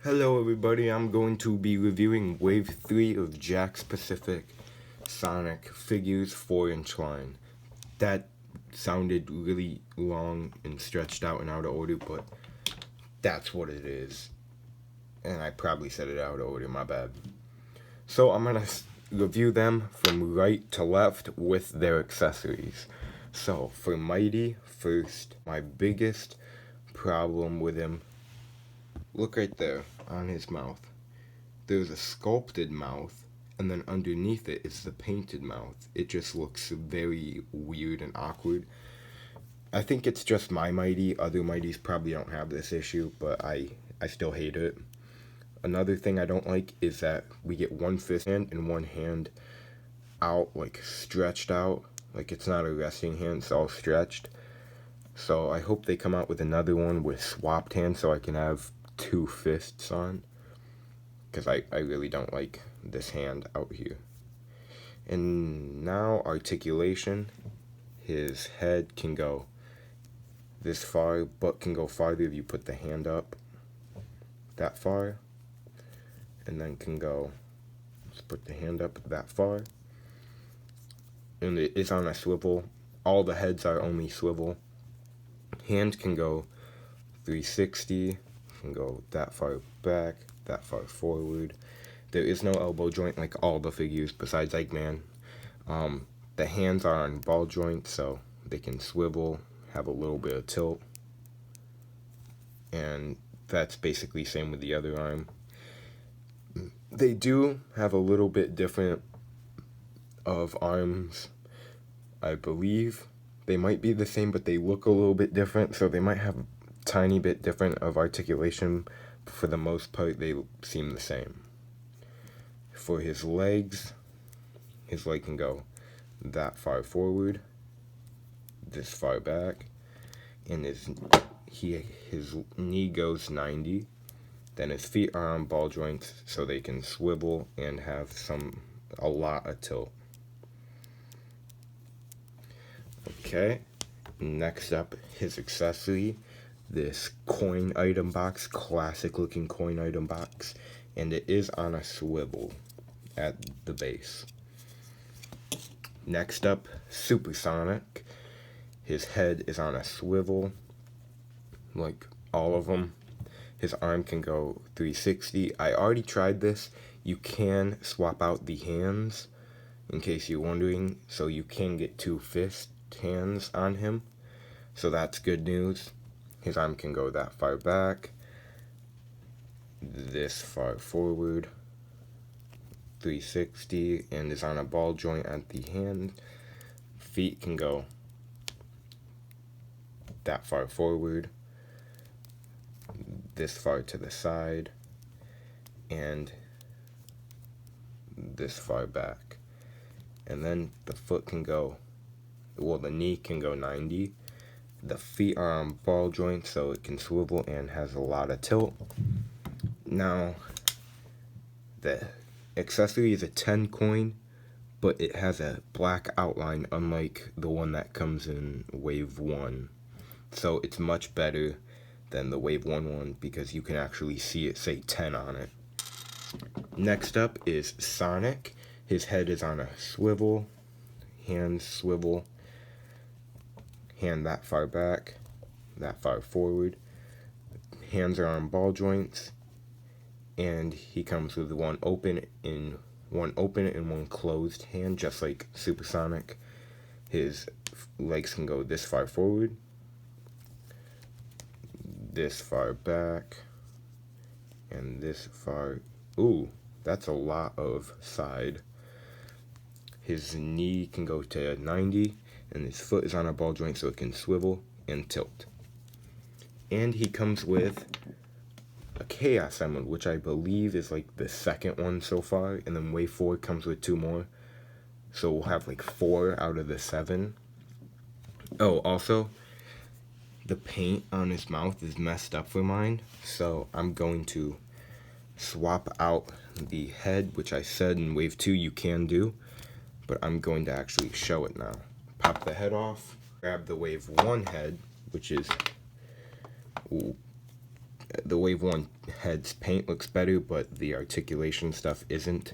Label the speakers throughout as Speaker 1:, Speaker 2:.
Speaker 1: Hello everybody, I'm going to be reviewing Wave 3 of Jakks Pacific Sonic figures 4-inch line. That sounded really long and stretched out and out of order, but that's what it is. And I probably said it out of order, my bad. So I'm going to review them from right to left with their accessories. So for Mighty, first, my biggest problem with him, look right there on his mouth. There's a sculpted mouth, and then underneath it is the painted mouth. It just looks very weird and awkward. I think it's just my Mighty. Other Mighties probably don't have this issue, but I still hate it. Another thing I don't like is that we get one fist hand and one hand out, like stretched out. Like it's not a resting hand, it's all stretched. So I hope they come out with another one with swapped hands so I can have two fists on. Because I really don't like this hand out here. And now articulation. His head can go this far, but can go farther if you put the hand up that far. And then can go, let's put the hand up that far. And it is on a swivel. All the heads are only swivel. Hand can go 360, can go that far back, that far forward. There is no elbow joint like all the figures besides Eggman. The hands are on ball joints, so they can swivel, have a little bit of tilt. And that's basically same with the other arm. They do have a little bit different of arms, I believe. They might be the same, but they look a little bit different, so they might have a tiny bit different of articulation. But for the most part, they seem the same. For his legs, his leg can go that far forward, this far back, and his knee goes 90. Then his feet are on ball joints, so they can swivel and have a lot of tilt. Okay, next up, his accessory, this coin item box, classic looking coin item box, and it is on a swivel at the base. Next up, Supersonic. His head is on a swivel, like all of them. His arm can go 360. I already tried this. You can swap out the hands, in case you're wondering, so you can get two fist hands on him. So that's good news. His arm can go that far back, this far forward, 360, and is on a ball joint at the hand. Feet can go that far forward, this far to the side, and this far back. And then the foot can go, well, the knee can go 90. The feet are on ball joints, so it can swivel and has a lot of tilt. Now, the accessory is a 10 coin, but it has a black outline, unlike the one that comes in Wave 1. So it's much better than the Wave 1 one because you can actually see it say 10 on it. Next up is Sonic. His head is on a swivel, hand swivel, hand that far back, that far forward. Hands are on ball joints, and he comes with one open and one closed hand, just like Supersonic. His legs can go this far forward, this far back, and this far. Ooh, that's a lot of side. His knee can go to 90, and his foot is on a ball joint so it can swivel and tilt. And he comes with a Chaos Emerald, which I believe is like the second one so far, and then Wave 4 comes with 2 more. So we'll have like 4 out of the 7. Oh, also, the paint on his mouth is messed up for mine, so I'm going to swap out the head, which I said in Wave 2 you can do, but I'm going to actually show it now. Pop the head off, grab the Wave 1 head, which is the Wave 1 head's paint looks better, but the articulation stuff isn't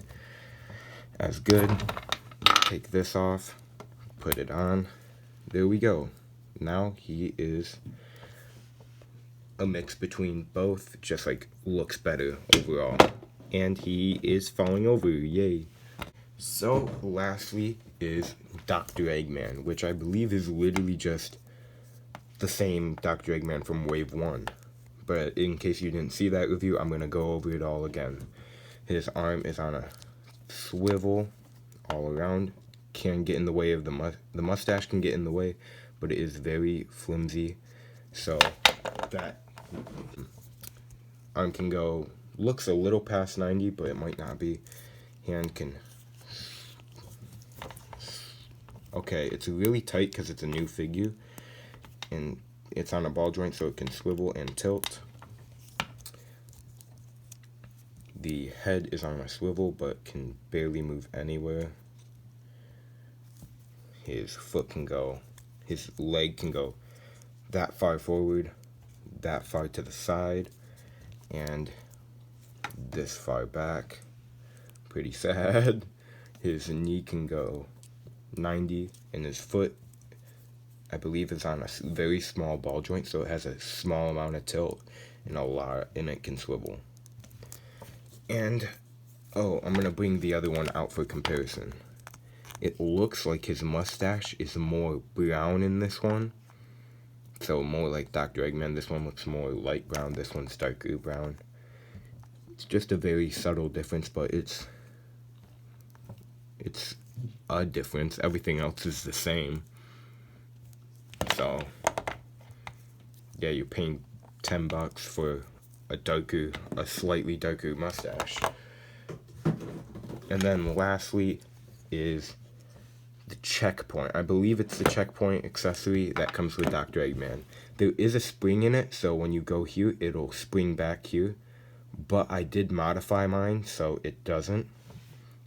Speaker 1: as good. Take this off, put it on. There we go. Now he is a mix between both, just like looks better overall. And he is falling over, yay. So lastly is Dr. Eggman, which I believe is literally just the same Dr. Eggman from Wave 1. But in case you didn't see that review, I'm going to go over it all again. His arm is on a swivel all around. Can get in the way of the mustache can get in the way, but it is very flimsy. So that arm can go, looks a little past 90, but it might not be. Hand can, okay, it's really tight because it's a new figure, and it's on a ball joint so it can swivel and tilt. The head is on a swivel but can barely move anywhere. His foot can go, his leg can go that far forward, that far to the side, and this far back. Pretty sad. His knee can go 90, and his foot, I believe, is on a very small ball joint, so it has a small amount of tilt and it can swivel. And oh, I'm gonna bring the other one out for comparison. It looks like his mustache is more brown in this one, so more like Dr. Eggman. This one looks more light brown, this one's darker brown. It's just a very subtle difference, but it's a difference. Everything else is the same. So yeah, you're paying $10 for a slightly darker mustache. And then lastly is the checkpoint. I believe it's the checkpoint accessory that comes with Dr. Eggman. There is a spring in it, so when you go here, it'll spring back here. But I did modify mine so it doesn't,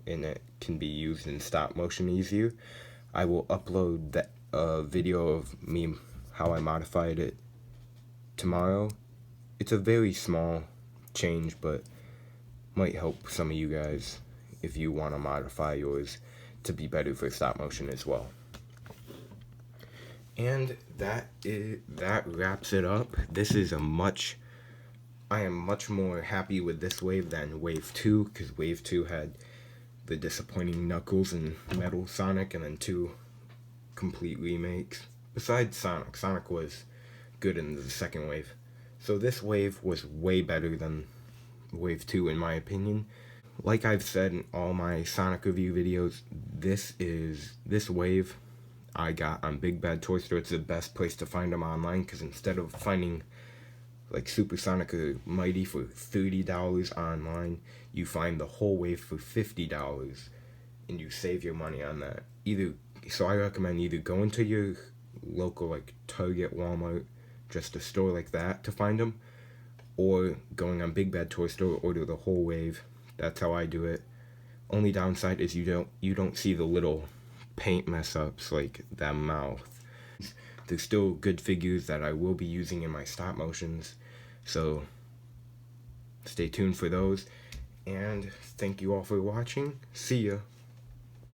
Speaker 1: and it can be used in stop motion easier. I will upload that video of me how I modified it tomorrow. It's a very small change, but might help some of you guys if you want to modify yours to be better for stop motion as well. And that wraps it up. I am much more happy with this wave than Wave 2, because Wave 2 had the disappointing Knuckles and Metal Sonic, and then 2 complete remakes. Besides Sonic. Sonic was good in the second wave. So this wave was way better than Wave 2 in my opinion. Like I've said in all my Sonic review videos, this wave I got on Big Bad Toy Store. It's the best place to find them online, because instead of finding like Super Sonic or Mighty for $30 online, you find the whole wave for $50, and you save your money on that. So I recommend either going to your local like Target, Walmart, just a store like that to find them, or going on Big Bad Toy Store, order the whole wave. That's how I do it. Only downside is you don't see the little paint mess ups like that mouth. There's still good figures that I will be using in my stop motions, so stay tuned for those. And thank you all for watching. See ya.